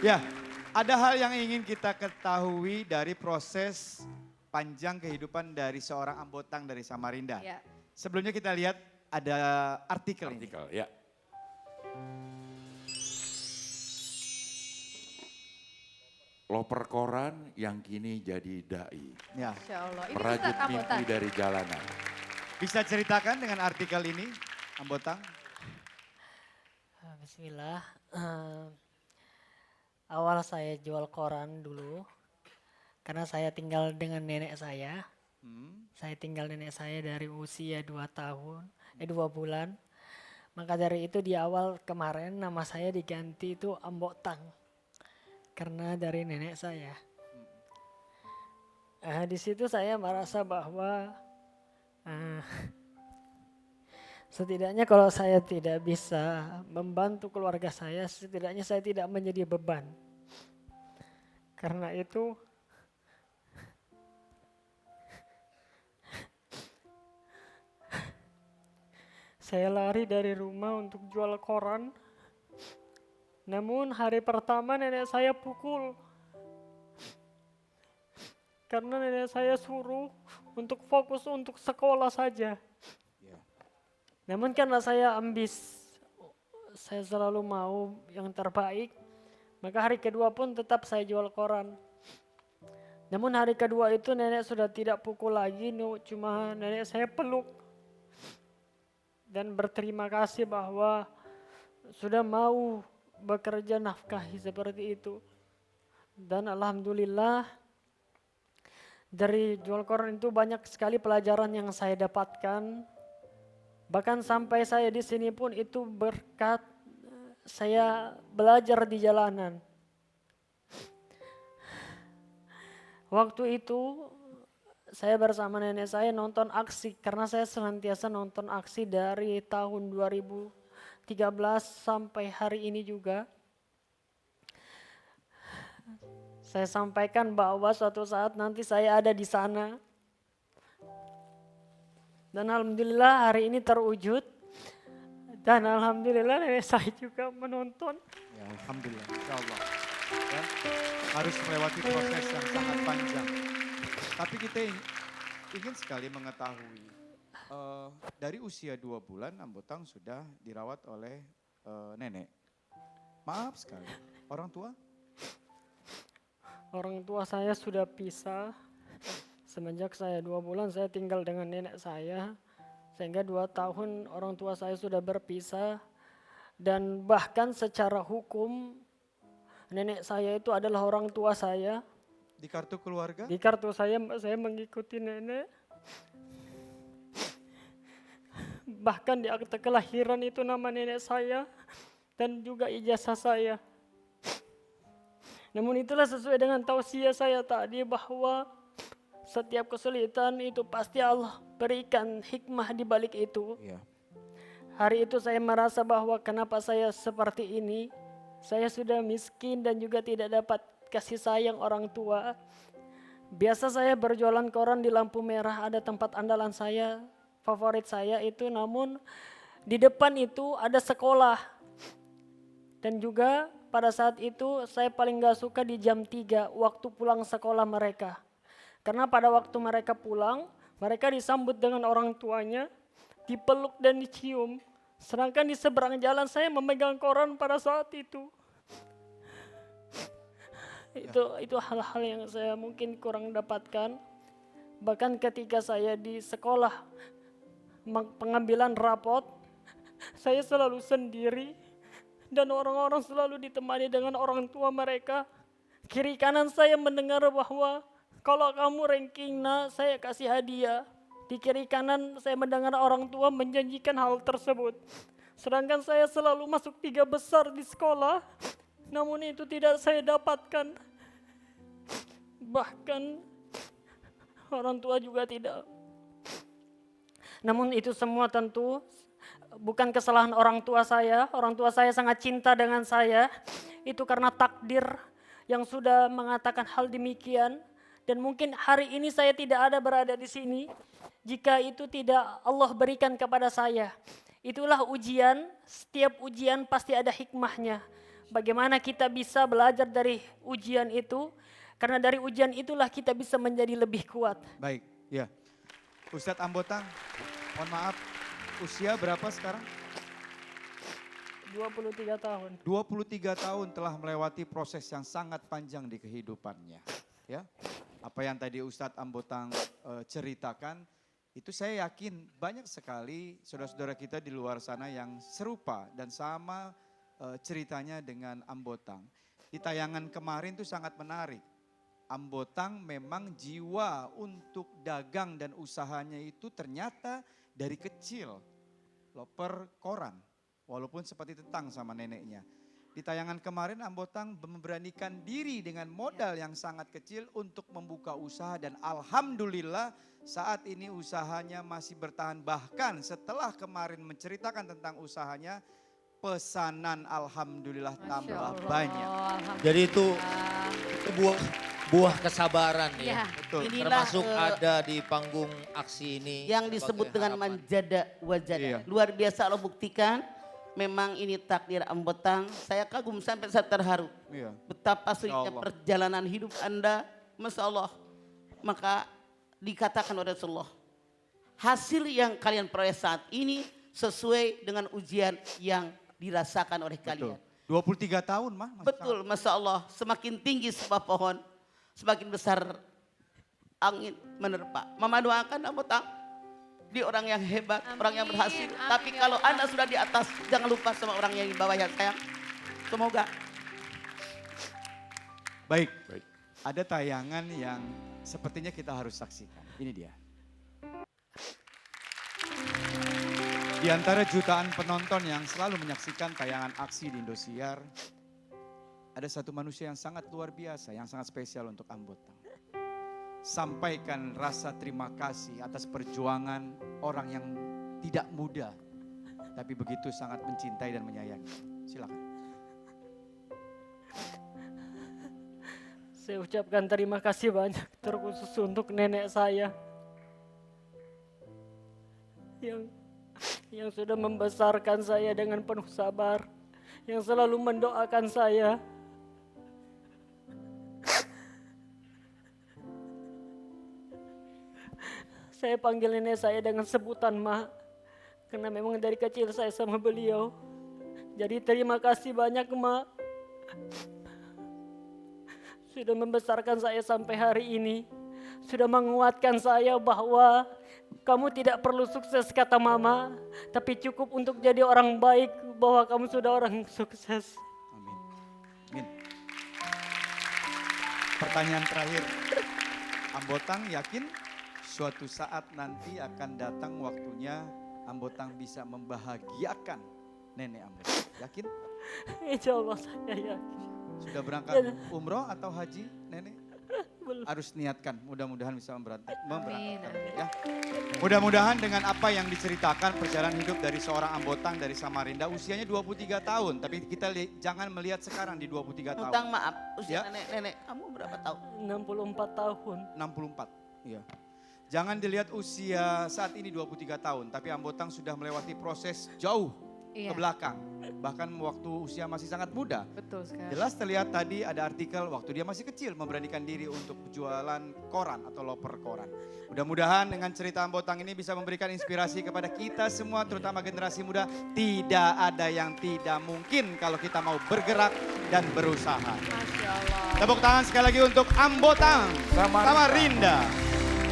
Ya, ada hal yang ingin kita ketahui dari proses panjang kehidupan dari seorang Ambotang dari Samarinda. Ya. Sebelumnya kita lihat ada artikel ini. Artikel, ya. Loper koran yang kini jadi dai. Ya, Insya Allah. Ini Merajut Ustadz mimpi Ambotan. dari jalanan. bisa ceritakan dengan artikel ini, Ambotang? Bismillah. Awal saya jual koran dulu karena saya tinggal dengan nenek saya. Saya tinggal nenek saya dari usia 2 bulan. Maka dari itu di awal kemarin nama saya diganti itu Ambotang karena dari nenek saya. Di situ saya merasa bahwa setidaknya kalau saya tidak bisa membantu keluarga saya, setidaknya saya tidak menjadi beban. Karena itu saya lari dari rumah untuk jual koran. Namun hari pertama nenek saya pukul. Karena nenek saya suruh untuk fokus untuk sekolah saja. Namun karena saya ambis, saya selalu mau yang terbaik, maka hari kedua pun tetap saya jual koran. Namun hari kedua itu nenek sudah tidak pukul lagi, cuma nenek saya peluk. Dan berterima kasih bahwa sudah mau bekerja nafkahi seperti itu. Dan alhamdulillah dari jual koran itu banyak sekali pelajaran yang saya dapatkan. Bahkan sampai saya di sini pun itu berkat saya belajar di jalanan. Waktu itu saya bersama nenek saya nonton aksi karena saya senantiasa nonton aksi dari tahun 2013 sampai hari ini juga. Saya sampaikan bahwa suatu saat nanti saya ada di sana. Dan alhamdulillah hari ini terwujud. Dan alhamdulillah nenek saya juga menonton. Ya, alhamdulillah, insya Allah. Ya, harus melewati proses yang sangat panjang. Tapi kita ingin sekali mengetahui, dari usia 2 bulan Ambotang sudah dirawat oleh nenek. Maaf sekali, orang tua? Orang tua saya sudah pisah. Semenjak saya 2 bulan saya tinggal dengan nenek saya. Sehingga 2 tahun orang tua saya sudah berpisah. Dan bahkan secara hukum nenek saya itu adalah orang tua saya. Di kartu keluarga? Di kartu saya mengikuti nenek. Bahkan di akte kelahiran itu nama nenek saya. Dan juga ijazah saya. Namun itulah sesuai dengan tausiah saya tadi bahwa setiap kesulitan itu pasti Allah berikan hikmah di balik itu. Iya. Hari itu saya merasa bahwa kenapa saya seperti ini. Saya sudah miskin dan juga tidak dapat kasih sayang orang tua. Biasa saya berjualan koran di lampu merah, ada tempat andalan saya, favorit saya itu. Namun di depan itu ada sekolah. Dan juga pada saat itu saya paling gak suka di jam 3 waktu pulang sekolah mereka. Karena pada waktu mereka pulang, mereka disambut dengan orang tuanya, dipeluk dan dicium. Sedangkan di seberang jalan saya memegang koran pada saat itu. Itu hal-hal yang saya mungkin kurang dapatkan. Bahkan ketika saya di sekolah pengambilan rapot, saya selalu sendiri. Dan orang-orang selalu ditemani dengan orang tua mereka. Kiri kanan saya mendengar bahwa kalau kamu ranking saya kasih hadiah. Di kiri kanan saya mendengar orang tua menjanjikan hal tersebut. Sedangkan saya selalu masuk 3 besar di sekolah. Namun itu tidak saya dapatkan. Bahkan orang tua juga tidak. Namun itu semua tentu bukan kesalahan orang tua saya. Orang tua saya sangat cinta dengan saya. Itu karena takdir yang sudah mengatakan hal demikian. Dan mungkin hari ini saya tidak ada berada di sini jika itu tidak Allah berikan kepada saya. Itulah ujian, setiap ujian pasti ada hikmahnya. Bagaimana kita bisa belajar dari ujian itu? Karena dari ujian itulah kita bisa menjadi lebih kuat. Baik, ya. Ustadz Ambotang, mohon maaf, usia berapa sekarang? 23 tahun. 23 tahun telah melewati proses yang sangat panjang di kehidupannya. Ya, apa yang tadi Ustadz Ambotang ceritakan, itu saya yakin banyak sekali saudara-saudara kita di luar sana yang serupa dan sama ceritanya dengan Ambotang. Di tayangan kemarin itu sangat menarik. Ambotang memang jiwa untuk dagang dan usahanya itu ternyata dari kecil. Loper koran, walaupun seperti tetang sama neneknya. Di tayangan kemarin Ambotang memberanikan diri dengan modal yang sangat kecil untuk membuka usaha dan alhamdulillah saat ini usahanya masih bertahan. Bahkan setelah kemarin menceritakan tentang usahanya, pesanan alhamdulillah tambah banyak. Jadi itu buah kesabaran ya. Ya. Betul. Termasuk ada di panggung aksi ini. Yang disebut sebagai dengan harapan. manjada wajada. Iya. Luar biasa Allah buktikan. Memang ini takdir Ambotang. Saya kagum sampai saya terharu. Iya. Betapa sulitnya Allah. perjalanan hidup Anda. Masya Allah. Maka dikatakan oleh Rasulullah. Hasil yang kalian peroleh saat ini sesuai dengan ujian yang dirasakan oleh Betul. kalian. 23 tahun mah. masih Betul, Masya Allah. Semakin tinggi sebuah pohon, semakin besar angin menerpa. Mama doakan Ambotang, dia orang yang hebat, orang yang berhasil. Amin, Tapi ya kalau Allah. Anda sudah di atas, jangan lupa sama orang yang di bawah ya sayang. Semoga. Baik, Baik. ada tayangan yang sepertinya kita harus saksikan. Ini dia. Di antara jutaan penonton yang selalu menyaksikan tayangan aksi di Indosiar, ada satu manusia yang sangat luar biasa, yang sangat spesial untuk Ambotang. Sampaikan rasa terima kasih atas perjuangan orang yang tidak mudah, tapi begitu sangat mencintai dan menyayangi. Silakan. Saya ucapkan terima kasih banyak terkhusus untuk nenek saya. Yang sudah membesarkan saya dengan penuh sabar, yang selalu mendoakan saya. Saya panggil nenek saya dengan sebutan Ma, karena memang dari kecil saya sama beliau. Jadi terima kasih banyak Ma, sudah membesarkan saya sampai hari ini, sudah menguatkan saya bahwa kamu tidak perlu sukses kata Mama, tapi cukup untuk jadi orang baik, bahwa kamu sudah orang sukses. Amin. Amin. Pertanyaan terakhir. Ambotang yakin suatu saat nanti akan datang waktunya Ambotang bisa membahagiakan nenek Ambotang. Yakin? Insya Allah saya yakin. Sudah berangkat umroh atau haji nenek? Belum. Harus niatkan, mudah-mudahan bisa memberangkatkan. Amin. Ya. Mudah-mudahan dengan apa yang diceritakan perjalanan hidup dari seorang Ambotang dari Samarinda, usianya 23 tahun. Tapi kita jangan melihat sekarang di 23 tahun. Ambotang maaf, usia Ya. nenek-nenek kamu berapa tahun? 64 tahun. 64. Iya. Jangan dilihat usia saat ini 23 tahun, tapi Ambotang sudah melewati proses jauh Iya. ke belakang. Bahkan waktu usia masih sangat muda. Betul sekali. Jelas terlihat tadi ada artikel waktu dia masih kecil memberanikan diri untuk jualan koran atau loper koran. Mudah-mudahan dengan cerita Ambotang ini bisa memberikan inspirasi kepada kita semua, terutama generasi muda. Tidak ada yang tidak mungkin kalau kita mau bergerak dan berusaha. Masya Allah. Tepuk tangan sekali lagi untuk Ambotang Samarinda.